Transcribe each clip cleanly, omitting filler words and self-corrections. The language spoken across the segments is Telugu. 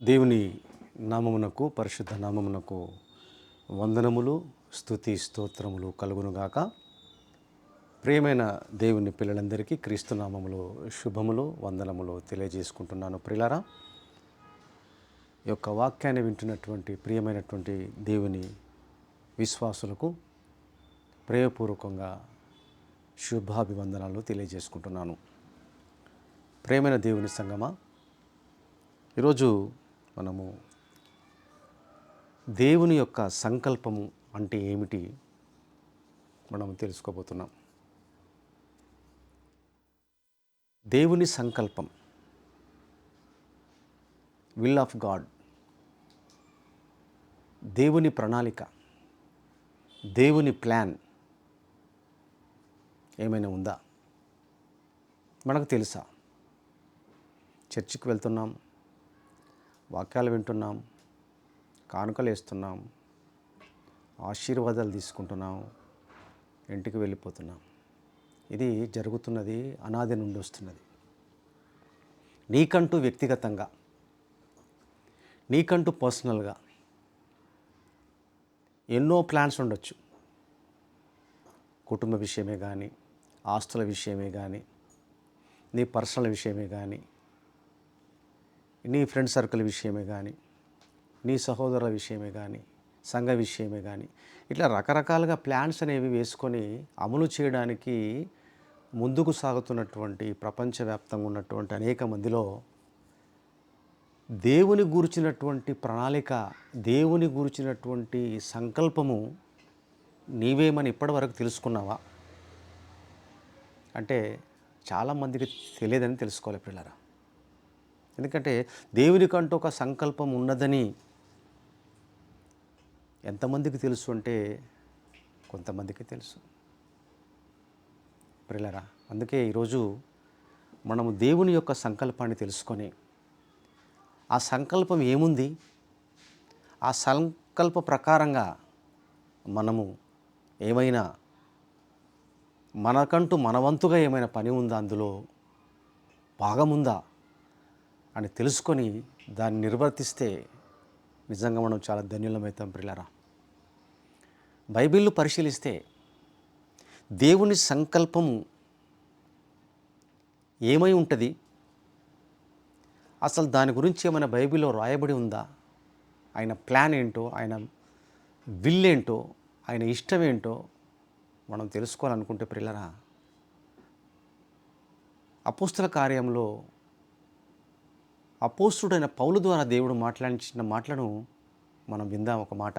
దేవుని నామమునకు, పరిశుద్ధ నామమునకు వందనములు, స్తుతి స్తోత్రములు కలుగునుగాక. ప్రియమైన దేవుని పిల్లలందరికీ క్రీస్తు నామములో శుభములు, వందనములు తెలియజేసుకుంటున్నాను. ప్రియులారా, ఈ యొక్క వాక్యాన్ని వింటున్నటువంటి ప్రియమైనటువంటి దేవుని విశ్వాసులకు ప్రేమపూర్వకంగా శుభాభివందనాలు తెలియజేసుకుంటున్నాను. ప్రియమైన దేవుని సంగమా, ఈరోజు మనము దేవుని యొక్క సంకల్పము అంటే ఏమిటి మనం తెలుసుకోబోతున్నాం. దేవుని సంకల్పం, విల్ ఆఫ్ గాడ్, దేవుని ప్రణాళిక, దేవుని ప్లాన్ ఏమైనా ఉందా? మనకు తెలుసా? చర్చికి వెళ్తున్నాం, వాక్యాలు వింటున్నాం, కానుకలు వేస్తున్నాం, ఆశీర్వాదాలు తీసుకుంటున్నాం, ఇంటికి వెళ్ళిపోతున్నాం. ఇది జరుగుతున్నది అనాది నుండి వస్తున్నది. నీకంటూ వ్యక్తిగతంగా, నీకంటూ పర్సనల్గా ఎన్నో ప్లాన్స్ ఉండొచ్చు. కుటుంబ విషయమే కానీ, ఆస్తుల విషయమే కానీ, నీ పర్సనల్ విషయమే కానీ, నీ ఫ్రెండ్ సర్కిల్ విషయమే కానీ, నీ సహోదరుల విషయమే కానీ, సంఘ విషయమే కానీ, ఇట్లా రకరకాలుగా ప్లాన్స్ అనేవి వేసుకొని అమలు చేయడానికి ముందుకు సాగుతున్నటువంటి ప్రపంచవ్యాప్తంగా ఉన్నటువంటి అనేక మందిలో దేవుని గూర్చినటువంటి ప్రణాళిక, దేవుని గూర్చినటువంటి సంకల్పము నీవేమని ఇప్పటివరకు తెలుసుకున్నావా అంటే చాలామందికి తెలియదని తెలుసుకోవాలి పిల్లరా. ఎందుకంటే దేవునికంటూ ఒక సంకల్పం ఉన్నదని ఎంతమందికి తెలుసు అంటే కొంతమందికి తెలుసు ప్రియులారా. అందుకే ఈరోజు మనము దేవుని యొక్క సంకల్పాన్ని తెలుసుకొని ఆ సంకల్పం ఏముంది, ఆ సంకల్ప ప్రకారంగా మనము ఏమైనా మనకంటూ మనవంతుగా ఏమైనా పని ఉందా, అందులో భాగముందా అని తెలుసుకొని దాన్ని నిర్వర్తిస్తే నిజంగా మనం చాలా ధన్యులమవుతాం ప్రియులారా. బైబిల్ను పరిశీలిస్తే దేవుని సంకల్పము ఏమై ఉంటుంది, అసలు దాని గురించి ఏమైనా బైబిల్లో రాయబడి ఉందా, ఆయన ప్లాన్ ఏంటో, ఆయన విల్ ఏంటో, ఆయన ఇష్టం ఏంటో మనం తెలుసుకోవాలనుకుంటే ప్రియులారా, అపోస్తల కార్యంలో అపోస్తుడైన పౌలు ద్వారా దేవుడు మాట్లాడించిన మాటలను మనం విందాం. ఒక మాట,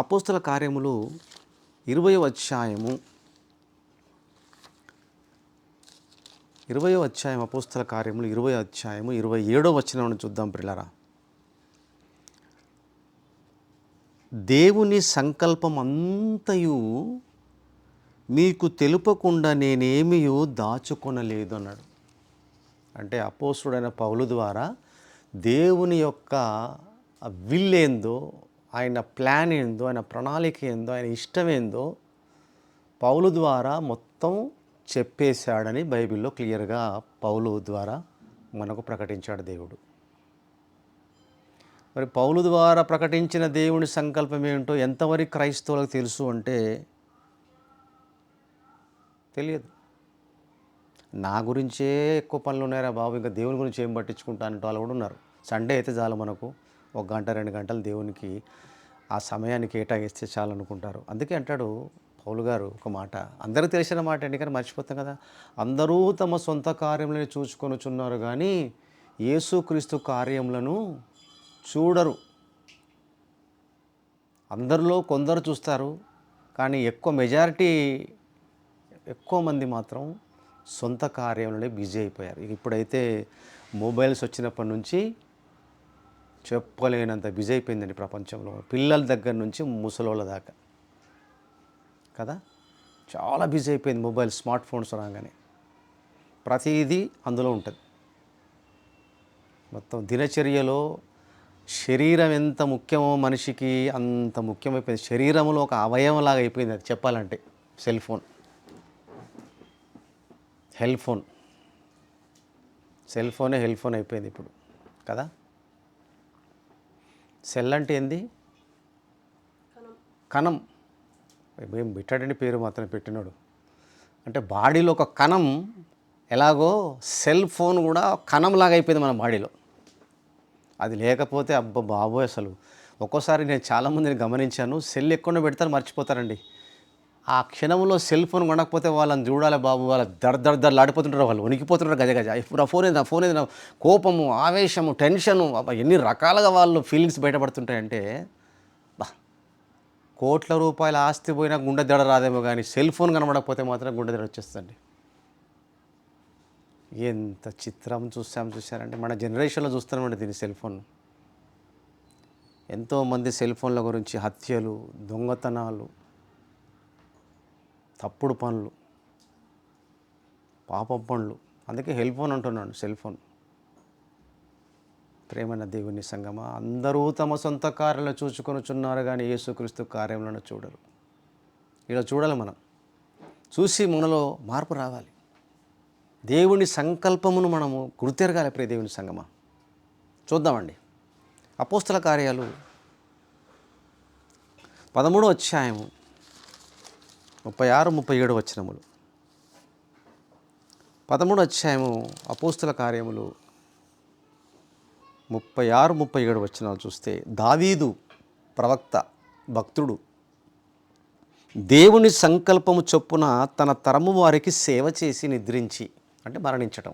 అపోస్తల కార్యములు 20వ అధ్యాయము, అపోస్తల కార్యములు 20వ అధ్యాయము 27వ వచనం చూద్దాం ప్రియులారా. దేవుని సంకల్పం అంతయు మీకు తెలుపకుండా నేనేమియో దాచుకొనలేదు అన్నాడు. అంటే అపోస్తుడైన పౌలు ద్వారా దేవుని యొక్క విల్ ఏందో, ఆయన ప్లాన్ ఏందో, ఆయన ప్రణాళిక ఏందో, ఆయన ఇష్టం ఏందో పౌలు ద్వారా మొత్తం చెప్పేశాడని బైబిల్లో క్లియర్గా పౌలు ద్వారా మనకు ప్రకటించాడు దేవుడు. మరి పౌలు ద్వారా ప్రకటించిన దేవుని సంకల్పం ఏంటో ఎంతవరకు క్రైస్తవులకు తెలుసు అంటే తెలియదు. నా గురించే ఎక్కువ పనులు ఉన్నారా బాబు, ఇంకా దేవుని గురించి ఏం పట్టించుకుంటానంటే వాళ్ళు కూడా ఉన్నారు. సండే అయితే చాలు, మనకు 1 గంట 2 గంటలు దేవునికి ఆ సమయాన్ని కేటాయిస్తే చాలు అనుకుంటారు. అందుకే అంటాడు పౌలు గారు ఒక మాట, అందరికీ తెలిసిన మాట అండి, కానీ మర్చిపోతాం కదా. అందరూ తమ సొంత కార్యములను చూసుకొనుచున్నారు కానీ యేసుక్రీస్తు కార్యములను చూడరు. అందరిలో కొందరు చూస్తారు, కానీ ఎక్కువ మంది మాత్రం సొంత కార్యంలోనే బిజీ అయిపోయారు. ఇప్పుడైతే మొబైల్స్ వచ్చినప్పటి నుంచి చెప్పలేనంత బిజీ అయిపోయిందండి ప్రపంచంలో, పిల్లల దగ్గర నుంచి ముసలోళ్ళ దాకా. కదా. చాలా బిజీ అయిపోయింది మొబైల్, స్మార్ట్ ఫోన్స్ రాగానే ప్రతిదీ అందులో ఉంటుంది. మొత్తం దినచర్యలో శరీరం ఎంత ముఖ్యమో మనిషికి అంత ముఖ్యమైపోయింది. శరీరంలో ఒక అవయవంలాగా అయిపోయింది అది చెప్పాలంటే. సెల్ ఫోన్, హెల్ ఫోన్, సెల్ ఫోనే హెల్ ఫోన్ అయిపోయింది ఇప్పుడు కదా. సెల్ అంటే ఏంది? కణం. ఏం పెట్టాడండి పేరు మాత్రం పెట్టినాడు. అంటే బాడీలో ఒక కణం ఎలాగో సెల్ ఫోన్ కూడా కణంలాగా అయిపోయింది మన బాడీలో. అది లేకపోతే అబ్బా బాబోయ్, అసలు ఒక్కోసారి నేను చాలామందిని గమనించాను, సెల్ ఎక్కడో పెడతారు మర్చిపోతారండి. ఆ క్షణంలో సెల్ ఫోన్ కొనకపోతే వాళ్ళని చూడాలి బాబు, వాళ్ళ దడలాడిపోతుంటారు, వాళ్ళు వణికిపోతుంటారు గజ గజ. ఇప్పుడు నా ఫోన్ ఏది కోపము, ఆవేశము, టెన్షను, ఎన్ని రకాలుగా వాళ్ళు ఫీలింగ్స్ బయటపడుతుంటాయంటే బా. కోట్ల రూపాయల ఆస్తి పోయినా గుండె దడ రాదేమో కానీ సెల్ ఫోన్ కనబడకపోతే మాత్రం గుండె దడ వచ్చేస్తుంది. ఎంత చిత్రం చూసారంటే మన జనరేషన్లో చూస్తున్నామండి దీన్ని, సెల్ ఫోన్. ఎంతోమంది సెల్ ఫోన్ల గురించి హత్యలు, దొంగతనాలు, తప్పుడు పనులు, పాపం పనులు. అందుకే హెల్ ఫోన్ అంటున్నాను, సెల్ ఫోన్. ప్రేమైన దేవుని సంగమా, అందరూ తమ సొంత కార్యాలను చూసుకొనుచున్నారు కానీ యేసుక్రీస్తు కార్యములను చూడరు. ఇలా చూడాలి మనం. చూసి మనలో మార్పు రావాలి. దేవుని సంకల్పమును మనము గుర్తెరగాలి. ప్రియ దేవుని సంగమా, చూద్దామండి. అపోస్తల కార్యాలు 13వ అధ్యాయము 36-37 వచనములు. 13వ అధ్యాయము అపోస్తల కార్యములు 36-37 వచనాలు చూస్తే, దావీదు ప్రవక్త, భక్తుడు దేవుని సంకల్పము చొప్పున తన తరము వారికి సేవ చేసి నిద్రించి, అంటే మరణించటం,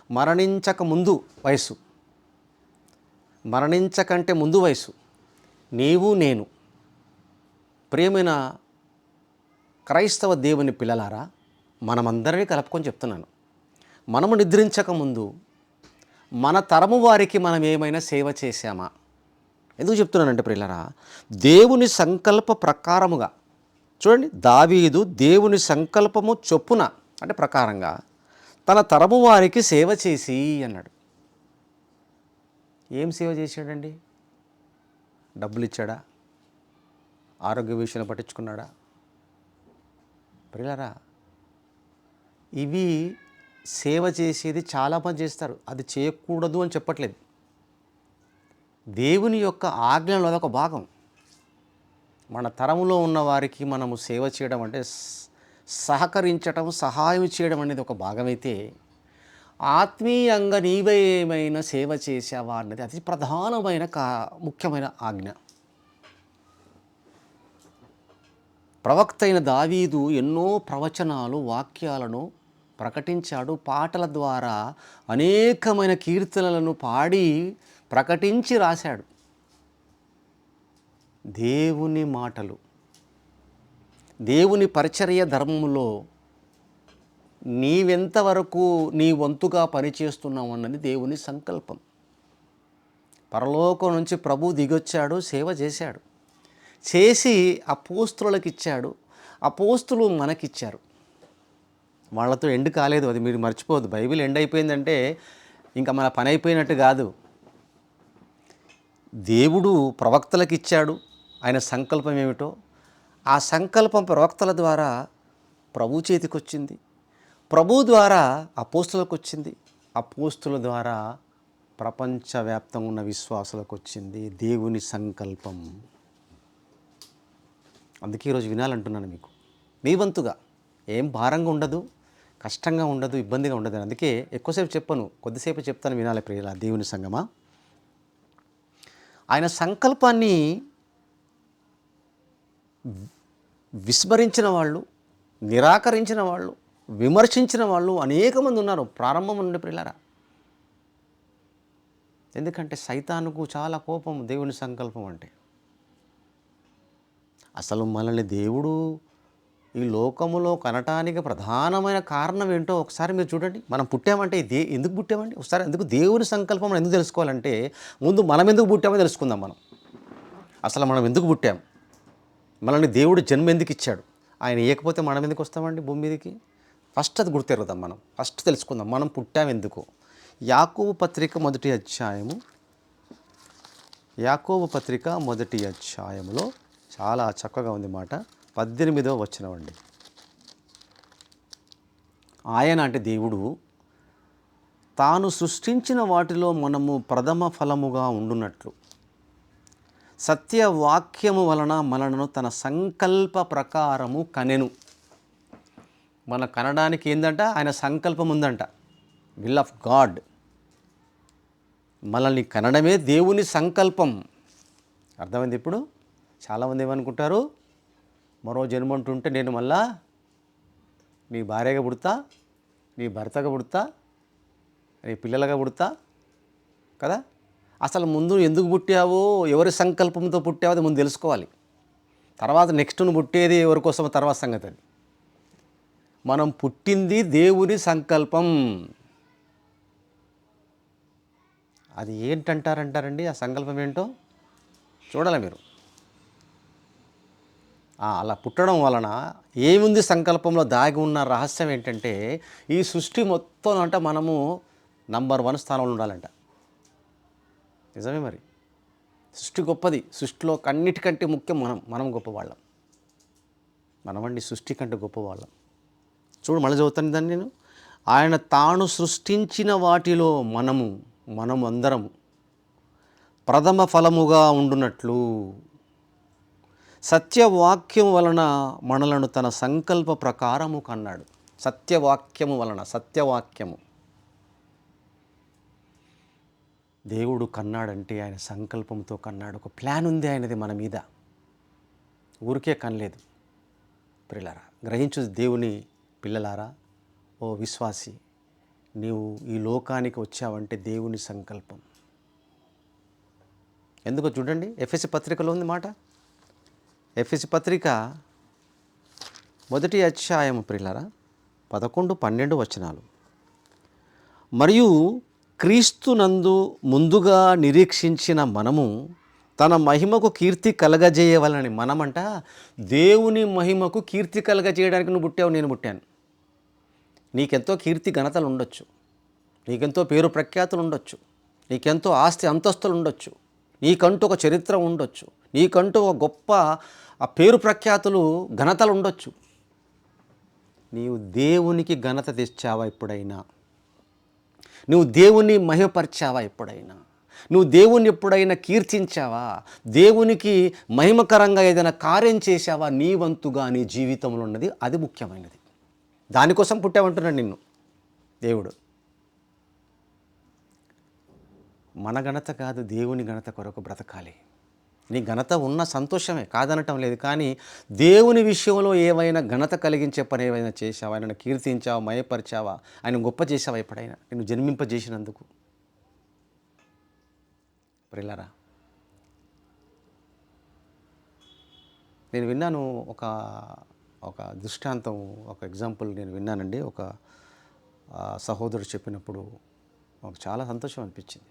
మరణించక ముందు వయసు, మరణించకంటే ముందు వయసు, నీవు నేను, ప్రియమైన క్రైస్తవ దేవుని పిల్లలారా, మనమందరినీ కలుపుకొని చెప్తున్నాను. మనము నిద్రించకముందు మన తరము వారికి మనం ఏమైనా సేవ చేశామా? ఎందుకు చెప్తున్నానంటే ప్రియులారా, దేవుని సంకల్ప ప్రకారముగా చూడండి, దావీదు దేవుని సంకల్పము చొప్పున అంటే ప్రకారంగా తన తరము వారికి సేవ చేసి అన్నాడు. ఏం సేవ చేశాడండి? డబ్బులు ఇచ్చాడా? ఆరోగ్య విషయంలో పట్టించుకున్నాడా? ప్రియులారా, ఇవి సేవ చేసేది చాలామంది చేస్తారు, అది చేయకూడదు అని చెప్పట్లేదు. దేవుని యొక్క ఆజ్ఞలో అదొక భాగం. మన తరములో ఉన్న వారికి మనము సేవ చేయడం అంటే సహకరించడం, సహాయం చేయడం అనేది ఒక భాగమైతే, ఆత్మీయంగా నీవేమైనా సేవ చేసావా అన్నది అతి ప్రధానమైన ముఖ్యమైన ఆజ్ఞ. ప్రవక్త అయిన దావీదు ఎన్నో ప్రవచనాలు, వాక్యాలను ప్రకటించాడు. పాటల ద్వారా అనేకమైన కీర్తనలను పాడి ప్రకటించి రాశాడు. దేవుని మాటలు, దేవుని పరిచర్య ధర్మంలో నీవెంతవరకు నీ వంతుగా పనిచేస్తున్నావు అన్నది దేవుని సంకల్పం. పరలోకం నుంచి ప్రభు దిగొచ్చాడు, సేవ చేశాడు, చేసి అపోస్తులకు ఇచ్చాడు. అపోస్తులు మనకిచ్చారు. వాళ్ళతో ఎండ్ కాలేదు, అది మీరు మర్చిపోవద్దు. బైబిల్ ఎండ్ అయిపోయిందంటే ఇంకా మన పని అయిపోయినట్టు కాదు. దేవుడు ప్రవక్తలకు ఇచ్చాడు ఆయన సంకల్పం ఏమిటో. ఆ సంకల్పం ప్రవక్తల ద్వారా ప్రభు చేతికి వచ్చింది, ప్రభు ద్వారా అపోస్తులకు వచ్చింది, అపోస్తుల ద్వారా ప్రపంచవ్యాప్తంగా ఉన్న విశ్వాసులకు వచ్చింది. దేవుని సంకల్పం. అందుకే ఈరోజు వినాలంటున్నాను మీకు. మీ వంతుగా ఏం భారంగా ఉండదు, కష్టంగా ఉండదు, ఇబ్బందిగా ఉండదు. అందుకే ఎక్కువసేపు చెప్పను, కొద్దిసేపు చెప్తాను, వినాలి ప్రియుల దేవుని సంగమా. ఆయన సంకల్పాన్ని విస్మరించిన వాళ్ళు, నిరాకరించిన వాళ్ళు, విమర్శించిన వాళ్ళు అనేక మంది ఉన్నారు ప్రారంభం నుండి ప్రియులారా. ఎందుకంటే సైతానుకు చాలా కోపం దేవుని సంకల్పం అంటే. అసలు మనల్ని దేవుడు ఈ లోకములో కనటానికి ప్రధానమైన కారణం ఏంటో ఒకసారి మీరు చూడండి. మనం పుట్టామంటే ఎందుకు పుట్టామండి? ఒకసారి ఎందుకు దేవుని సంకల్పం మనం ఎందుకు తెలుసుకోవాలంటే, ముందు మనం ఎందుకు పుట్టామో తెలుసుకుందాం. మనం అసలు మనం ఎందుకు పుట్టాం, మనల్ని దేవుడు జన్మ ఎందుకు ఇచ్చాడు, ఆయన ఇవ్వకపోతే మనం ఎందుకు వస్తామండి భూమి మీదకి? ఫస్ట్ అది గుర్తెరుగుదాం మనం. ఫస్ట్ తెలుసుకుందాం మనం పుట్టాం ఎందుకు. యాకోబు పత్రిక మొదటి అధ్యాయము, యాకోబు పత్రిక మొదటి అధ్యాయములో చాలా చక్కగా ఉంది మాట. 18వ వచనం అండి. ఆయన అంటే దేవుడు తాను సృష్టించిన వాటిలో మనము ప్రథమ ఫలముగా ఉండునట్లు సత్యవాక్యము వలన మనలను తన సంకల్ప ప్రకారము కనెను. మన కనడానికి ఏందంట? ఆయన సంకల్పం ఉందంట. Will of God. మనల్ని కనడమే దేవుని సంకల్పం. అర్థమైంది ఇప్పుడు? చాలామంది ఏమనుకుంటారు, మరో జన్మ అంటుంటే నేను మళ్ళా నీ భార్యగా పుడతా, నీ భర్తగా పుడతా, నీ పిల్లలుగా పుడతా కదా. అసలు ముందు ఎందుకు పుట్టావో, ఎవరి సంకల్పంతో పుట్టావో అది ముందు తెలుసుకోవాలి. తర్వాత నెక్స్ట్ నువ్వు పుట్టేది ఎవరి కోసమో తర్వాత సంగతి. అది మనం పుట్టింది దేవుని సంకల్పం. అది ఏంటంటారండి? ఆ సంకల్పం ఏంటో చూడాలి మీరు. అలా పుట్టడం వలన ఏముంది సంకల్పంలో దాగి ఉన్న రహస్యం ఏంటంటే, ఈ సృష్టి మొత్తం అంట మనము నంబర్ 1 స్థానంలో ఉండాలంట. నిజమే మరి. సృష్టి గొప్పది. సృష్టిలో అన్నిటికంటే ముఖ్యం మనం గొప్పవాళ్ళం. మనమండి సృష్టి కంటే గొప్పవాళ్ళం. చూడు, మళ్ళీ చదువుతాను దాన్ని నేను. ఆయన తాను సృష్టించిన వాటిలో మనము అందరము ప్రథమ ఫలముగా ఉండునట్లు సత్యవాక్యం వలన మనలను తన సంకల్ప ప్రకారము కన్నాడు. సత్యవాక్యము వలన, సత్యవాక్యము దేవుడు కన్నాడంటే ఆయన సంకల్పంతో కన్నాడు. ఒక ప్లాన్ ఉంది ఆయనది మన మీద. ఊరికే కనలేదు. ప్రియులారా, గ్రహించు దేవుని పిల్లలారా, ఓ విశ్వాసి, నీవు ఈ లోకానికి వచ్చావంటే దేవుని సంకల్పం. ఎందుకో చూడండి, ఎఫెసీ పత్రికలో ఉంది మాట. ఎఫెసీ పత్రిక మొదటి అధ్యాయము ప్రియులారా 11, 12 వచనాలు. మరియు క్రీస్తునందు ముందుగా నిరీక్షించిన మనము తన మహిమకు కీర్తి కలగజేయవలని. మనమంట దేవుని మహిమకు కీర్తి కలగజేయడానికి నువ్వు పుట్టావు, నేను పుట్టాను. నీకెంతో కీర్తి ఘనతలు ఉండొచ్చు, నీకెంతో పేరు ప్రఖ్యాతులు ఉండొచ్చు, నీకెంతో ఆస్తి అంతస్తులు ఉండొచ్చు, నీకంటూ ఒక చరిత్ర ఉండొచ్చు, నీకంటూ ఒక గొప్ప పేరు ప్రఖ్యాతులు ఘనతలు ఉండొచ్చు. నీవు దేవునికి ఘనత తెచ్చావా ఎప్పుడైనా? నువ్వు దేవుని మహిమపరిచావా ఎప్పుడైనా? నువ్వు దేవుని ఎప్పుడైనా కీర్తించావా? దేవునికి మహిమకరంగా ఏదైనా కార్యం చేశావా? నీ వంతుగా నీ జీవితంలో ఉన్నది అది ముఖ్యమైనది. దానికోసం పుట్టామంటున్నాడు నిన్ను దేవుడు. మన ఘనత కాదు, దేవుని ఘనత కొరకు బ్రతకాలి. నీ ఘనత ఉన్న సంతోషమే, కాదనటం లేదు. కానీ దేవుని విషయంలో ఏవైనా ఘనత కలిగించే పని ఏమైనా చేశావా? ఆయన కీర్తించావా, మయపరిచావా, ఆయన గొప్ప చేసావా ఎప్పుడైనా నిన్ను జన్మింపజేసినందుకు? ప్రియులారా, నేను విన్నాను ఒక దృష్టాంతం, ఒక ఎగ్జాంపుల్ నేను విన్నానండి. ఒక సహోదరుడు చెప్పినప్పుడు నాకు చాలా సంతోషం అనిపించింది.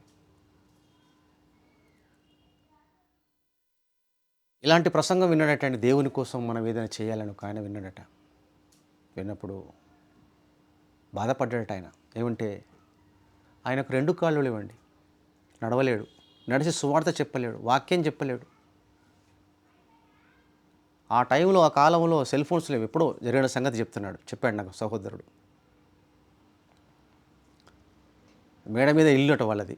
ఇలాంటి ప్రసంగం విన్నాడటండి. దేవుని కోసం మనం ఏదైనా చేయాలని ఒక ఆయన విన్నాడట. విన్నప్పుడు బాధపడ్డాడట ఆయన. ఏమంటే ఆయనకు 2 కాళ్ళు లేవండి, నడవలేడు, నడిచి సువార్త చెప్పలేడు, వాక్యం చెప్పలేడు. ఆ టైంలో, ఆ కాలంలో సెల్ ఫోన్స్ లేవు. ఎప్పుడో జరిగిన సంగతి చెప్పాడు నాకు సహోదరుడు. మేడ మీద ఇల్లుట వాళ్ళది.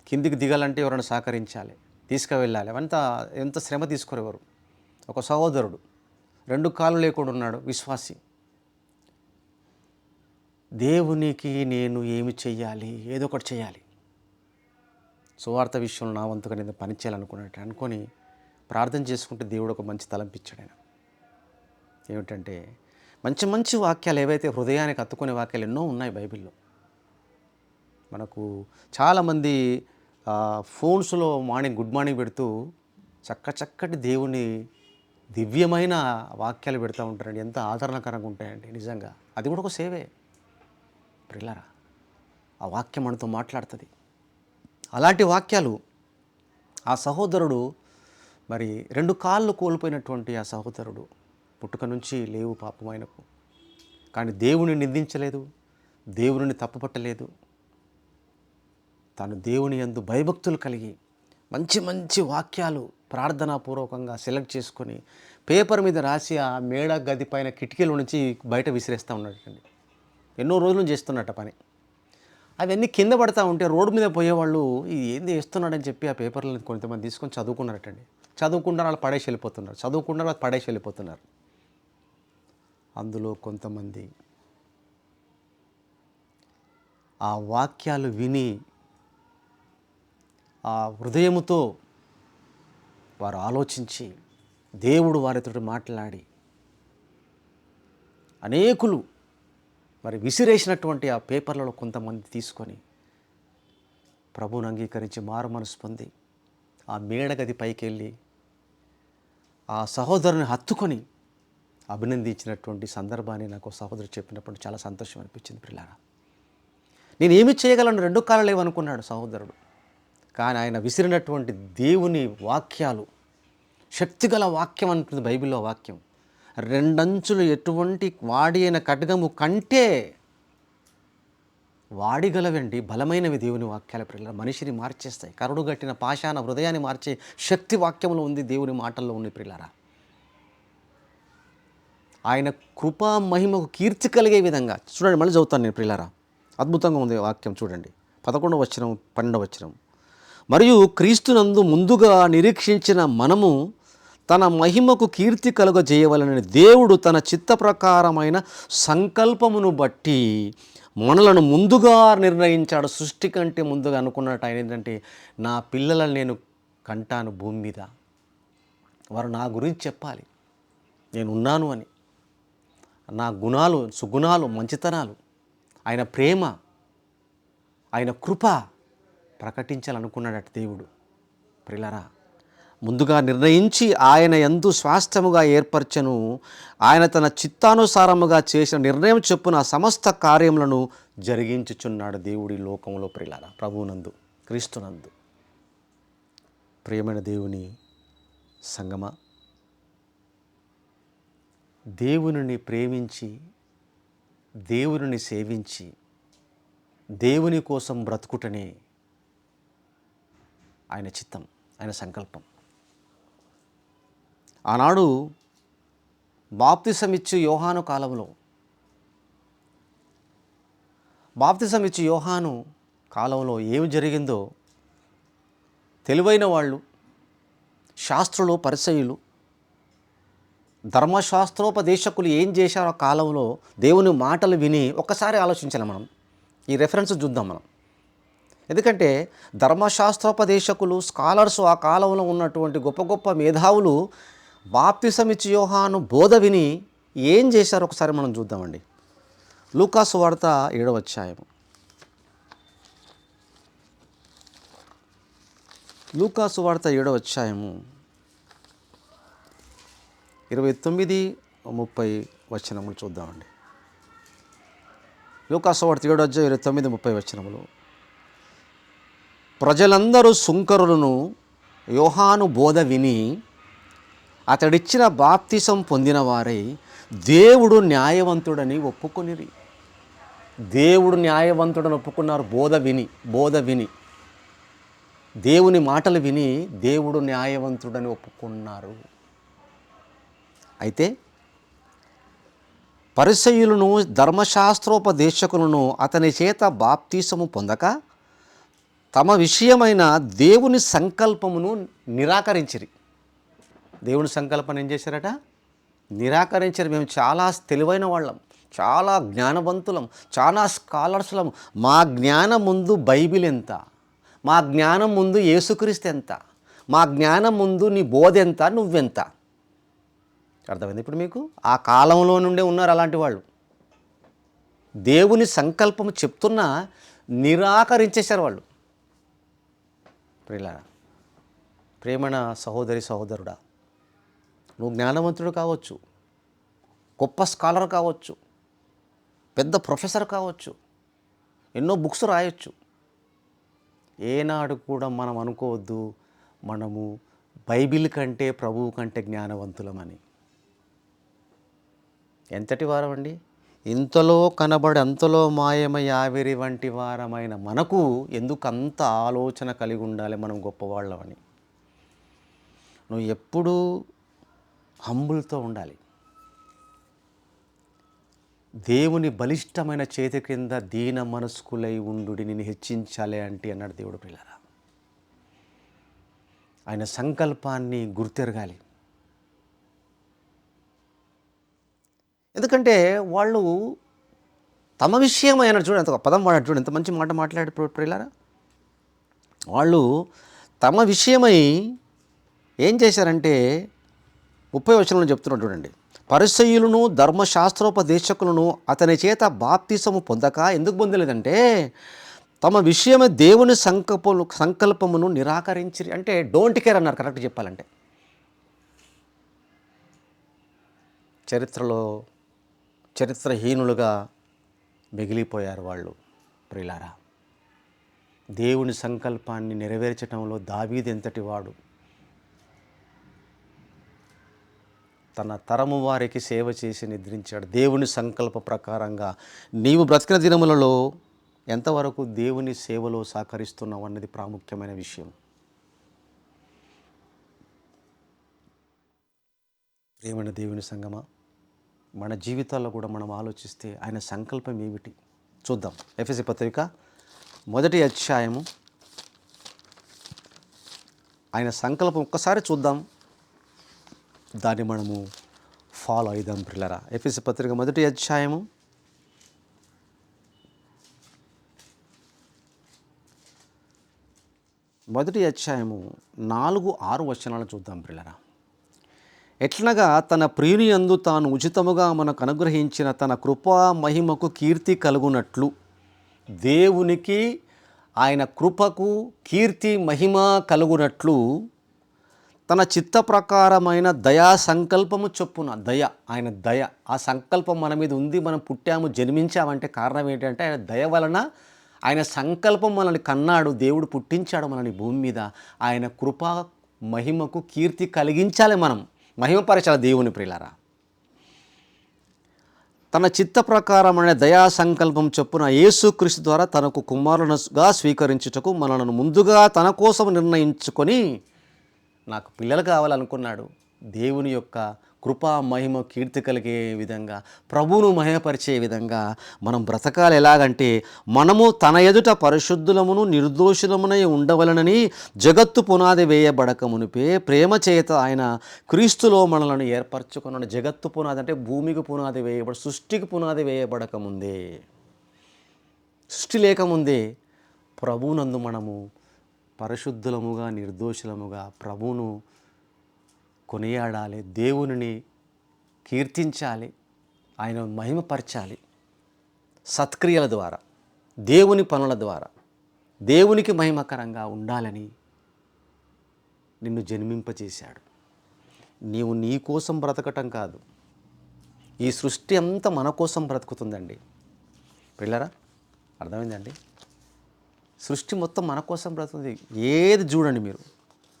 కిందికి దిగాలంటే ఎవరైనా సహకరించాలి, తీసుకువెళ్ళాలి. అవంతా ఎంత శ్రమ తీసుకోరు. ఒక సహోదరుడు 2 కాళ్ళు లేకుండా ఉన్నాడు, విశ్వాసి. దేవునికి నేను ఏమి చెయ్యాలి, ఏదో ఒకటి చేయాలి, సువార్త విషయంలో నా వంతుగా నేను పని చేయాలనుకున్నట్టు అనుకొని ప్రార్థన చేసుకుంటే దేవుడు ఒక మంచి తలంపిచ్చాడు. ఆయన ఏమిటంటే, మంచి మంచి వాక్యాలు ఏవైతే హృదయానికి హత్తుకునే వాక్యాలు ఎన్నో ఉన్నాయి బైబిల్లో. మనకు చాలామంది ఫోన్స్లో గుడ్ మార్నింగ్ పెడుతూ చక్కటి దేవుని దివ్యమైన వాక్యాలు పెడతా ఉంటారండి. ఎంత ఆదరణకరంగా ఉంటాయండి నిజంగా. అది కూడా ఒక సేవే ప్రియులారా. ఆ వాక్యం మనతో మాట్లాడుతుంది. అలాంటి వాక్యాలు ఆ సహోదరుడు, మరి 2 కాళ్ళు కోల్పోయినటువంటి ఆ సహోదరుడు పుట్టుక నుంచి లేవు పాపం ఆయనకు. కానీ దేవుని నిందించలేదు, దేవుని తప్పుపట్టలేదు. తాను దేవుని యందు భయభక్తులు కలిగి మంచి మంచి వాక్యాలు ప్రార్థనాపూర్వకంగా సెలెక్ట్ చేసుకొని పేపర్ మీద రాసి ఆ మేడ గది పైన కిటికీల నుంచి బయట విసిరేస్తూ ఉన్నాడండి. ఎన్నో రోజులు చేస్తున్నట్ట పని. అవన్నీ కింద పడతా ఉంటే రోడ్డు మీద పోయేవాళ్ళు ఇది ఏంది వేస్తున్నాడని చెప్పి ఆ పేపర్లను కొంతమంది తీసుకొని చదువుకున్నారటండి. చదువుకుంటారు, వాళ్ళు పడేసి వెళ్ళిపోతున్నారు. చదువుకుంటారు, వాళ్ళు పడేసి వెళ్ళిపోతున్నారు. అందులో కొంతమంది ఆ వాక్యాలు విని ఆ హృదయముతో వారు ఆలోచించి దేవుడు వారితో మాట్లాడి అనేకులు మరి విసిరేసినటువంటి ఆ పేపర్లలో కొంతమంది తీసుకొని ప్రభువును అంగీకరించి మారు మనసు పొంది ఆ మేడగది పైకి వెళ్ళి ఆ సహోదరుని హత్తుకొని అభినందించినటువంటి సందర్భాన్ని నాకు సహోదరుడు చెప్పినప్పుడు చాలా సంతోషం అనిపించింది. పిల్లారా, నేనేమి చేయగలను, రెండు కాళ్ళు లేవనుకున్నాడు సహోదరుడు. కానీ ఆయన విసిరినటువంటి దేవుని వాక్యాలు, శక్తిగల వాక్యం అంటుంది బైబిల్లో వాక్యం, రెండంచులు ఎటువంటి వాడి అయిన ఖడ్గము కంటే వాడిగలవండి, బలమైనవి దేవుని వాక్యాల పిల్లలు. మనిషిని మార్చేస్తాయి. కరుడు గట్టిన పాషాణ హృదయాన్ని మార్చే శక్తి వాక్యంలో ఉంది, దేవుని మాటల్లో ఉంది పిల్లరా. ఆయన కృపా మహిమకు కీర్తి కలిగే విధంగా చూడండి. మళ్ళీ చదువుతాను నేను పిల్లరా, అద్భుతంగా ఉంది వాక్యం. చూడండి 11వ వచనం 12వ వచనం. మరియు క్రీస్తునందు ముందుగా నిరీక్షించిన మనము తన మహిమకు కీర్తి కలుగజేయవలనని దేవుడు తన చిత్త ప్రకారమైన సంకల్పమును బట్టి మనలను ముందుగా నిర్ణయించాడు. సృష్టి కంటే ముందుగా అనుకున్నట్టు ఆయన ఏంటంటే, నా పిల్లలను నేను కంటాను భూమి మీద, వారు నా గురించి చెప్పాలి, నేను ఉన్నాను అని. నా గుణాలు, సుగుణాలు, మంచితనాలు, ఆయన ప్రేమ, ఆయన కృప ప్రకటించాలనుకున్నాడట దేవుడు. ప్రియులారా, ముందుగా నిర్ణయించి ఆయన యందు స్వాస్థ్యముగా ఏర్పరచను. ఆయన తన చిత్తానుసారముగా చేసిన నిర్ణయం చొప్పున సమస్త కార్యములను జరిగించుచున్నాడు దేవుడి లోకంలో. ప్రియులారా, ప్రభువునందు, క్రీస్తునందు ప్రియమైన దేవుని సంగమా, దేవునిని ప్రేమించి, దేవునిని సేవించి, దేవుని కోసం బ్రతుకుటనే ఆయన చిత్తం, ఆయన సంకల్పం. ఆనాడు బాప్తిసమిచ్చు యోహాను కాలంలో, బాప్తిసమిచ్చు యోహాను కాలంలో ఏమి జరిగిందో తెలివైన వాళ్ళు, శాస్త్రులు, పరిసయ్యులు, ధర్మశాస్త్రోపదేశకులు ఏం చేశారో ఆ కాలంలో దేవుని మాటలు విని ఒక్కసారి ఆలోచించాలి మనం. ఈ రెఫరెన్స్ చూద్దాం మనం. ఎందుకంటే ధర్మశాస్త్రోపదేశకులు, స్కాలర్స్, ఆ కాలంలో ఉన్నటువంటి గొప్ప గొప్ప మేధావులు బాప్తిసమిచ్చు యోహాను బోధ విని ఏం చేశారో ఒకసారి మనం చూద్దామండి. లూకాసు వార్త 7వ అధ్యాయము. లూకాసు వార్త 7వ అధ్యాయము 29-30 వచనములు చూద్దామండి. లూకాసు వార్త 7వ అధ్యాయం 29-30 వచనములు. ప్రజలందరూ సుంకరులను యోహాను బోధ విని అతడిచ్చిన బాప్తిసం పొందిన వారై దేవుడు న్యాయవంతుడని ఒప్పుకొనిరి. దేవుడు న్యాయవంతుడని ఒప్పుకున్నారు. బోధ విని దేవుని మాటలు విని దేవుడు న్యాయవంతుడని ఒప్పుకున్నారు. అయితే పరిసయ్యులను, ధర్మశాస్త్రోపదేశకులను అతని చేత బాప్తిసము పొందక తమ విషయమైన దేవుని సంకల్పమును నిరాకరించిరి. దేవుని సంకల్పం ఏం చేశారట? నిరాకరించారు. మేము చాలా తెలివైన వాళ్ళం, చాలా జ్ఞానవంతులం, చాలా స్కాలర్స్లం, మా జ్ఞానం ముందు బైబిల్ ఎంత, మా జ్ఞానం ముందు యేసుక్రీస్తు ఎంత, మా జ్ఞానం ముందు నీ బోధ ఎంత, నువ్వెంత. అర్థమైంది ఇప్పుడు మీకు? ఆ కాలంలో నుండే ఉన్నారు అలాంటి వాళ్ళు. దేవుని సంకల్పం చెప్తున్నా నిరాకరించేశారు వాళ్ళు. ప్రియులారా, ప్రేమణ సహోదరి సహోదరుడా, నువ్వు జ్ఞానవంతుడు కావచ్చు, గొప్ప స్కాలర్ కావచ్చు, పెద్ద ప్రొఫెసర్ కావచ్చు, ఎన్నో బుక్స్ రాయొచ్చు. ఏనాడు కూడా మనం అనుకోవద్దు మనము బైబిల్ కంటే ప్రభువు కంటే జ్ఞానవంతులమని. ఎంతటి వారమండి? ఇంతలో కనబడి అంతలో మాయమై ఆవిరి వంటి వారమైన మనకు ఎందుకు అంత ఆలోచన కలిగి ఉండాలి మనం గొప్పవాళ్ళమని? నువ్వు ఎప్పుడూ హంబుల్‌తో ఉండాలి. దేవుని బలిష్టమైన చేతి క్రింద దీన మనస్కులై ఉండుడి నిన్ను హెచ్చించాలి అంటే అన్నాడు దేవుడు ప్రియులారా. ఆయన సంకల్పాన్ని గుర్తెరగాలి. ఎందుకంటే వాళ్ళు తమ విషయమై అన్నాడు చూడండి, ఎంత పదం వాడాడు చూడండి, ఎంత మంచి మాట మాట్లాడి ప్రియులారా. వాళ్ళు తమ విషయమై ఏం చేశారంటే 30వ వచనంలో చెప్తున్నాడు చూడండి. పరిసయ్యులను ధర్మశాస్త్రోపదేశకులను అతని చేత బాప్తిసము పొందక ఎందుకు పొందలేదంటే తమ విషయమే దేవుని సంకల్పమును నిరాకరించి, అంటే డోంట్ కేర్ అన్నారు కరెక్ట్ చెప్పాలంటే. చరిత్రహీనులుగా మిగిలిపోయారు వాళ్ళు ప్రియులారా. దేవుని సంకల్పాన్ని నెరవేర్చడంలో దావీదు ఎంతటి వాడు. తన తరము వారికి సేవ చేసి నిద్రించాడు. దేవుని సంకల్ప ప్రకారంగా నీవు బ్రతికిన దినములలో ఎంతవరకు దేవుని సేవలో సహకరిస్తున్నావు అన్నది ప్రాముఖ్యమైన విషయం. ప్రియమైన దేవుని సంగమా, మన జీవితాల్లో కూడా మనం ఆలోచిస్తే ఆయన సంకల్పం ఏమిటి చూద్దాం. ఎఫెసీ పత్రిక 1వ అధ్యాయము ఆయన సంకల్పం ఒక్కసారి చూద్దాం, దాన్ని మనము ఫాలో అయిదాం ప్రియులారా. ఎఫెసీ పత్రిక 1వ అధ్యాయము 4-6 వచనాలు చూద్దాం ప్రియులారా. ఎట్లనగా తన ప్రియుని యందు తాను ఉచితముగా మనకు అనుగ్రహించిన తన కృపా మహిమకు కీర్తి కలుగునట్లు, దేవునికి ఆయన కృపకు కీర్తి మహిమ కలుగునట్లు తన చిత్త ప్రకారమైన దయా సంకల్పము చొప్పున, ఆయన దయ, ఆ సంకల్పం మన మీద ఉంది. మనం పుట్టాము, జన్మించామంటే కారణం ఏంటంటే ఆయన దయ వలన, ఆయన సంకల్పం మనల్ని కన్నాడు, దేవుడు పుట్టించాడు మనల్ని భూమి మీద. ఆయన కృపా మహిమకు కీర్తి కలిగించాలి, మనం మహిమపరచాలి దేవుని ప్రియులారా. తన చిత్త ప్రకారమైన దయా సంకల్పం చొప్పున యేసుక్రీస్తు ద్వారా తనకు కుమారునిగా స్వీకరించుటకు మనలను ముందుగా తన కోసం నిర్ణయించుకొని, నాకు పిల్లలు కావాలనుకున్నాడు. దేవుని యొక్క కృపా మహిమ కీర్తి కలిగే విధంగా, ప్రభువును మహిమపరిచే విధంగా మనం బ్రతకాలి. ఎలాగంటే మనము తన ఎదుట పరిశుద్ధులమును నిర్దోషులమునై ఉండవలనని జగత్తు పునాది వేయబడక మునిపే ప్రేమ చేత ఆయన క్రీస్తులో మనలను ఏర్పరచుకున్నాడు. జగత్తు పునాది అంటే భూమికి పునాది వేయబడి, సృష్టికి పునాది వేయబడక ముందే, సృష్టి లేకముందే ప్రభువునందు మనము పరిశుద్ధులముగా నిర్దోషులముగా ప్రభువును కొనియాడాలి, దేవునిని కీర్తించాలి, ఆయన మహిమపరచాలి. సత్క్రియల ద్వారా, దేవుని పనుల ద్వారా దేవునికి మహిమకరంగా ఉండాలని నిన్ను జన్మింపచేశాడు. నీవు నీ కోసం బ్రతకటం కాదు, ఈ సృష్టి అంతా మన కోసం బ్రతుకుతుందండి పిల్లరా. అర్థమైందండి? సృష్టి మొత్తం మన కోసం బ్రతుకుతుంది. ఏది చూడండి మీరు,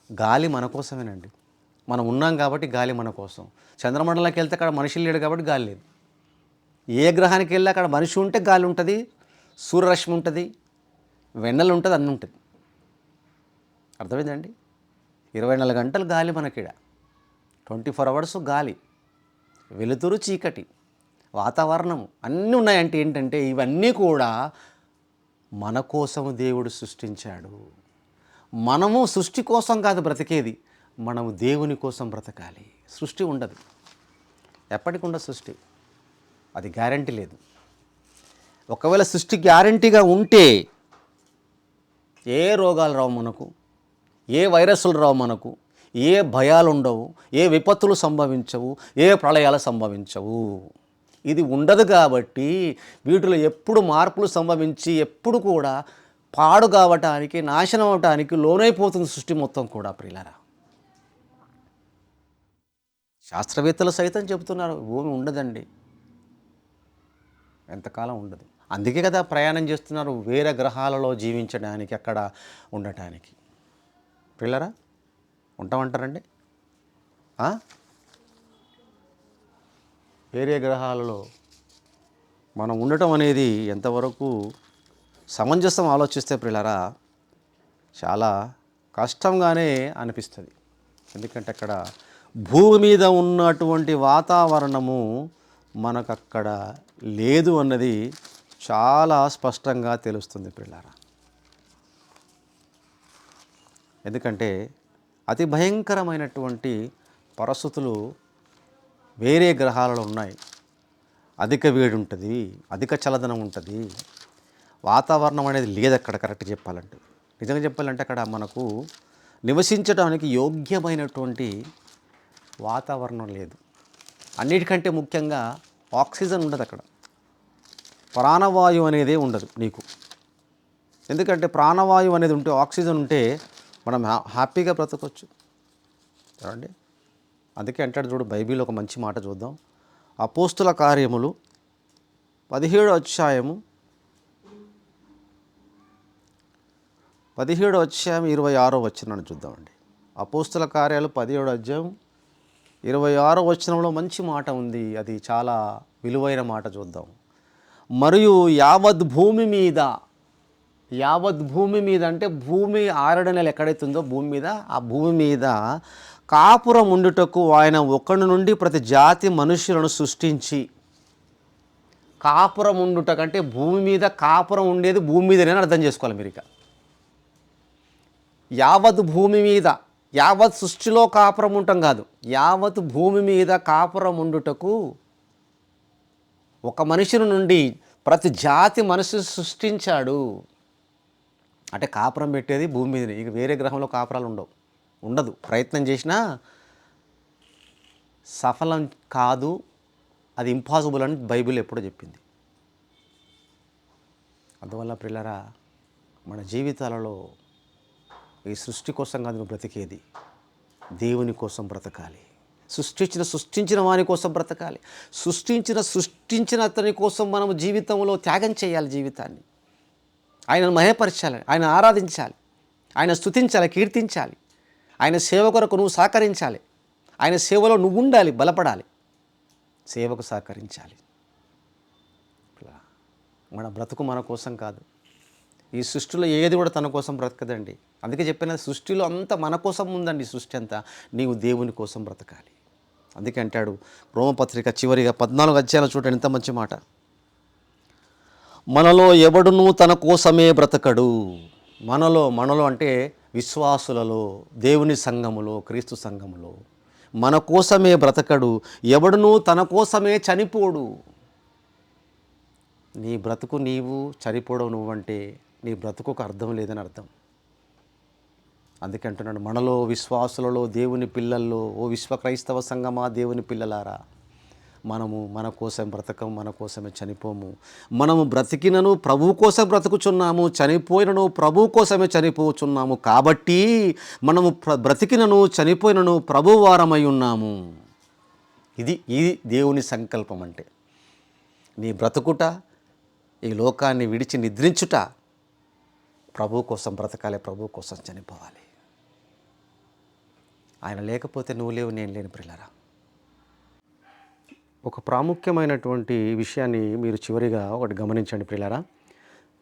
గాలి మన కోసమేనండి. మనం ఉన్నాం కాబట్టి గాలి మన కోసం. చంద్రమండలంకి వెళ్తే అక్కడ మనిషి లేడు కాబట్టి గాలి లేదు. ఏ గ్రహానికి వెళ్ళి అక్కడ మనిషి ఉంటే గాలి ఉంటుంది, సూర్యరశ్మి ఉంటుంది, వెన్నెల ఉంటుంది, అన్నీ ఉంటుంది. అర్థమైందండి? 24 గంటలు గాలి మనకిడ, 24 అవర్స్ గాలి, వెలుతురు చీకటి, వాతావరణం అన్నీ ఉన్నాయంటే ఏంటంటే ఇవన్నీ కూడా మన కోసము దేవుడు సృష్టించాడు. మనము సృష్టి కోసం కాదు బ్రతికేది, మనము దేవుని కోసం బ్రతకాలి. సృష్టి ఉండదు, ఎప్పటికి ఉండదు సృష్టి, అది గ్యారంటీ లేదు. ఒకవేళ సృష్టి గ్యారంటీగా ఉంటే ఏ రోగాలు రావు మనకు, ఏ వైరస్లు రావు మనకు, ఏ భయాలు ఉండవు, ఏ విపత్తులు సంభవించవు, ఏ ప్రళయాలు సంభవించవు. ఇది ఉండదు కాబట్టి వీటిలో ఎప్పుడు మార్పులు సంభవించి ఎప్పుడు కూడా పాడు కావటానికి, నాశనం అవటానికి లోనైపోతుంది సృష్టి మొత్తం కూడా ప్రియులారా. శాస్త్రవేత్తలు సైతం చెబుతున్నారు భూమి ఉండదండి, ఎంతకాలం ఉండదు. అందుకే కదా ప్రయాణం చేస్తున్నారు వేరే గ్రహాలలో జీవించడానికి, అక్కడ ఉండటానికి. పిల్లరా ఉంటామంటారండి? వేరే గ్రహాలలో మనం ఉండటం అనేది ఎంతవరకు సమంజసం ఆలోచిస్తే ప్రియులారా చాలా కష్టంగానే అనిపిస్తుంది. ఎందుకంటే అక్కడ భూమి మీద ఉన్నటువంటి వాతావరణము మనకక్కడ లేదు అన్నది చాలా స్పష్టంగా తెలుస్తుంది ప్రియులారా. ఎందుకంటే అతి భయంకరమైనటువంటి పరిస్థితులు వేరే గ్రహాలలో ఉన్నాయి. అధిక వేడి ఉంటుంది, అధిక చల్లదనం ఉంటుంది, వాతావరణం అనేది లేదు అక్కడ. కరెక్ట్ చెప్పాలంటే, నిజంగా చెప్పాలంటే అక్కడ మనకు నివసించడానికి యోగ్యమైనటువంటి వాతావరణం లేదు. అన్నిటికంటే ముఖ్యంగా ఆక్సిజన్ ఉండదు అక్కడ. ప్రాణవాయువు అనేది ఉండదు నీకు. ఎందుకంటే ప్రాణవాయువు అనేది ఉంటే, ఆక్సిజన్ ఉంటే మనం హ్యాపీగా బ్రతకొచ్చు చూడండి. అందుకే అంటాడు చూడు, బైబిల్లో ఒక మంచి మాట చూద్దాం. అపోస్తుల కార్యములు 17వ అధ్యాయము 26వ వచనాన్ని చూద్దామండి. అపోస్తుల కార్యాలు 17వ అధ్యాయం 26వ వచనంలో మంచి మాట ఉంది. అది చాలా విలువైన మాట. చూద్దాం. మరియు యావత్ భూమి మీద అంటే భూమి 6 నెలలు ఎక్కడైతుందో భూమి మీద, ఆ భూమి మీద కాపురం ఉండుటకు ఆయన ఒకడి నుండి ప్రతి జాతి మనుషులను సృష్టించి. కాపురం ఉండుటకంటే భూమి మీద కాపురం ఉండేది భూమి మీదనే అర్థం చేసుకోవాలి మీరు. ఇక యావత్ భూమి మీద, యావత్ సృష్టిలో కాపురం ఉండటం కాదు, యావత్ భూమి మీద కాపురం ఉండుటకు ఒక మనుషుని నుండి ప్రతి జాతి మనుషులు సృష్టించాడు. అంటే కాపురం పెట్టేది భూమి మీదనే. ఇక వేరే గ్రహంలో కాపురాలు ఉండదు. ప్రయత్నం చేసినా సఫలం కాదు, అది ఇంపాసిబుల్ అని బైబిల్ ఎప్పుడో చెప్పింది. అందువల్ల ప్రియులారా, మన జీవితాలలో ఈ సృష్టి కోసం కాదు నువ్వు బ్రతికేది, దేవుని కోసం బ్రతకాలి. సృష్టించిన వాని కోసం బ్రతకాలి. సృష్టించిన అతని కోసం మనం జీవితంలో త్యాగం చేయాలి. జీవితాన్ని ఆయనను మహేపరచాలి, ఆయన ఆరాధించాలి, ఆయన స్తుతించాలి, కీర్తించాలి. ఆయన సేవ కొరకు నువ్వు సహకరించాలి. ఆయన సేవలో నువ్వు ఉండాలి, బలపడాలి, సేవకు సహకరించాలి. మన బ్రతుకు మన కోసం కాదు. ఈ సృష్టిలో ఏది కూడా తన కోసం బ్రతకదండి. అందుకే చెప్పిన సృష్టిలో అంతా మన కోసం ఉందండి. సృష్టి అంతా నీవు దేవుని కోసం బ్రతకాలి. అందుకే అంటాడు రోమపత్రిక చివరిగా 14వ అధ్యాయంలో చూడండి, ఎంత మంచి మాట. మనలో ఎవడునూ తన కోసమే బ్రతకడు. మనలో అంటే విశ్వాసులలో, దేవుని సంఘములో, క్రీస్తు సంఘములో మన కోసమే బ్రతకడు. ఎవడునూ తన కోసమే చనిపోడు. నీ బ్రతుకు నీవు చనిపోవడం నువ్వంటే నీ బ్రతుకు అర్థం లేదని అర్థం. అందుకే అంటున్నాడు, మనలో విశ్వాసులలో, దేవుని పిల్లల్లో, ఓ విశ్వ క్రైస్తవ సంఘమా, దేవుని పిల్లలారా, మనము మన కోసం బ్రతకము, మన కోసమే చనిపోము. మనము బ్రతికినను ప్రభు కోసం బ్రతుకుచున్నాము, చనిపోయినను ప్రభు కోసమే చనిపోచున్నాము. కాబట్టి మనము బ్రతికినను చనిపోయినను ప్రభు వారమై ఉన్నాము. ఇది దేవుని సంకల్పం. అంటే నీ బ్రతుకుట, ఈ లోకాన్ని విడిచి నిద్రించుట ప్రభు కోసం బ్రతకాలి, ప్రభు కోసం చనిపోవాలి. ఆయన లేకపోతే నువ్వు లేవు, నేను లేని ప్రియులారా. ఒక ప్రాముఖ్యమైనటువంటి విషయాన్ని మీరు చివరిగా ఒకటి గమనించండి ప్రియులారా.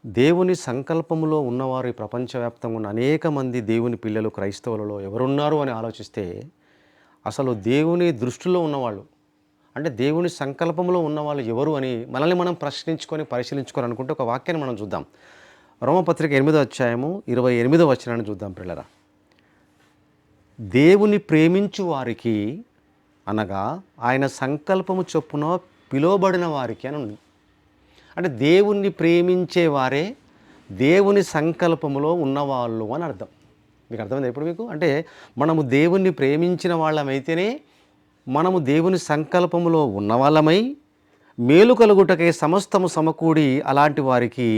దేవుని సంకల్పములో ఉన్నవారు ఈ ప్రపంచవ్యాప్తంగా ఉన్న అనేక మంది దేవుని పిల్లలు క్రైస్తవులలో ఎవరున్నారు అని ఆలోచిస్తే, అసలు దేవుని దృష్టిలో ఉన్నవాళ్ళు అంటే దేవుని సంకల్పంలో ఉన్నవాళ్ళు ఎవరు అని మనల్ని మనం ప్రశ్నించుకొని పరిశీలించుకొని అనుకుంటే ఒక వాక్యాన్ని మనం చూద్దాం. రోమపత్రిక 8వ అధ్యాయము 28వ వచనాన్ని చూద్దాం ప్రియులారా. దేవుని ప్రేమించు వారికి అనగా ఆయన సంకల్పము చొప్పున పిలువబడిన వారికి అని ఉంది. అంటే దేవుణ్ణి ప్రేమించేవారే దేవుని సంకల్పములో ఉన్నవాళ్ళు అని అర్థం. మీకు అర్థమైంది ఇప్పుడు మీకు? అంటే మనము దేవుణ్ణి ప్రేమించిన వాళ్ళమైతేనే మనము దేవుని సంకల్పములో ఉన్నవాళ్ళమై మేలు కలుగుటకై సమస్తము సమకూడి అలాంటి వారికి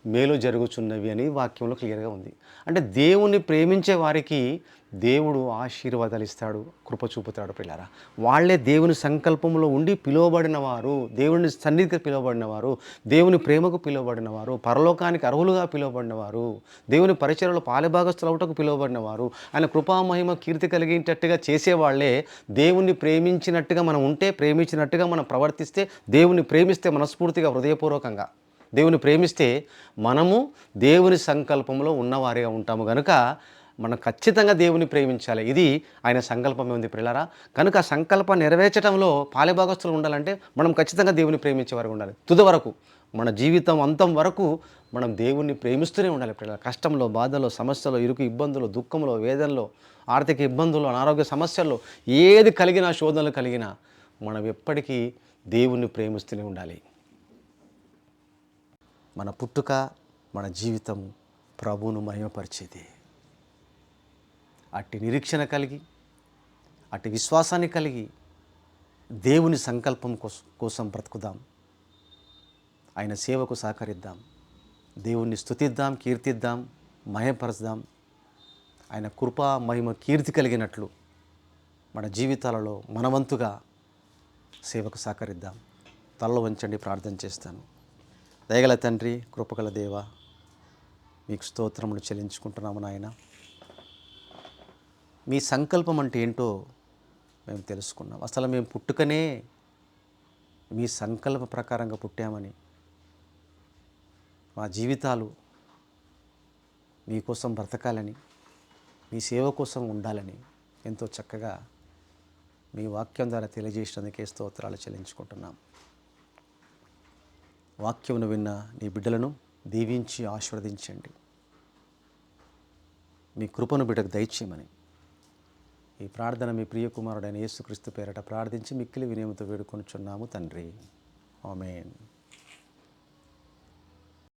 మేలు జరుగుచున్నవి అని వాక్యంలో క్లియర్గా ఉంది. అంటే దేవుణ్ణి ప్రేమించే వారికి దేవుడు ఆశీర్వాదాలు ఇస్తాడు, కృప చూపుతాడు పిల్లరా. వాళ్ళే దేవుని సంకల్పంలో ఉండి పిలువబడిన వారు, దేవుని సన్నిధికి పిలువబడిన వారు, దేవుని ప్రేమకు పిలువబడిన వారు, పరలోకానికి అర్హులుగా పిలువబడిన వారు, దేవుని పరిచర్యలో పాలుభాగస్తులవుటకు పిలువబడిన వారు, ఆయన కృపామహిమ కీర్తి కలిగేటట్టుగా చేసేవాళ్లే దేవుణ్ణి ప్రేమించినట్టుగా మనం ఉంటే, ప్రేమించినట్టుగా మనం ప్రవర్తిస్తే, దేవుని ప్రేమిస్తే మనస్ఫూర్తిగా హృదయపూర్వకంగా దేవుని ప్రేమిస్తే మనము దేవుని సంకల్పంలో ఉన్నవారిగా ఉంటాము కనుక మనం ఖచ్చితంగా దేవుని ప్రేమించాలి. ఇది ఆయన సంకల్పమే ఉంది పిల్లరా. కనుక ఆ సంకల్పం నెరవేర్చడంలో పాలుభాగస్తులు ఉండాలంటే మనం ఖచ్చితంగా దేవుని ప్రేమించేవారు ఉండాలి. తుది వరకు మన జీవితం అంతం వరకు మనం దేవుణ్ణి ప్రేమిస్తూనే ఉండాలి పిల్లలు. కష్టంలో, బాధలో, సమస్యలో, ఇరుకు ఇబ్బందులు, దుఃఖంలో, వేదనలో, ఆర్థిక ఇబ్బందులు, అనారోగ్య సమస్యల్లో ఏది కలిగినా, శోధనలు కలిగినా మనం ఎప్పటికీ దేవుణ్ణి ప్రేమిస్తూనే ఉండాలి. మన పుట్టుక, మన జీవితం ప్రభువును మహిమపరిచేది. అట్టి నిరీక్షణ కలిగి, అట్టి విశ్వాసాన్ని కలిగి దేవుని సంకల్పం కోసం బ్రతుకుదాం. ఆయన సేవకు సహకరిద్దాం. దేవుణ్ణి స్తుతిద్దాం, కీర్తిద్దాం, మహిమపరచుదాం. ఆయన కృపా మహిమ కీర్తి కలిగినట్లు మన జీవితాలలో మనవంతుగా సేవకు సహకరిద్దాం. తలలో వంచండి, ప్రార్థన చేస్తాను. దయగల తండ్రి, కృపగల దేవ, మీకు స్తోత్రములు చెల్లించుకుంటున్నాము నాయన. మీ సంకల్పం అంటే ఏంటో మేము తెలుసుకున్నాం. అసలు మేము పుట్టుకనే మీ సంకల్ప ప్రకారంగా పుట్టామని, మా జీవితాలు మీకోసం బ్రతకాలని, మీ సేవ కోసం ఉండాలని ఎంతో చక్కగా మీ వాక్యం ద్వారా తెలియజేసినందుకే స్తోత్రాలు చెల్లించుకుంటున్నాం. వాక్యమును విన్న నీ బిడ్డలను దీవించి ఆశీర్వదించండి. మీ కృపను బిడ్డకు దయచేయమని ఈ ప్రార్థన మీ ప్రియకుమారుడైన యేసుక్రీస్తు పేరట ప్రార్థించి మిక్కిలి వినయముతో వేడుకొనుచున్నాము తండ్రి. ఆమేన్.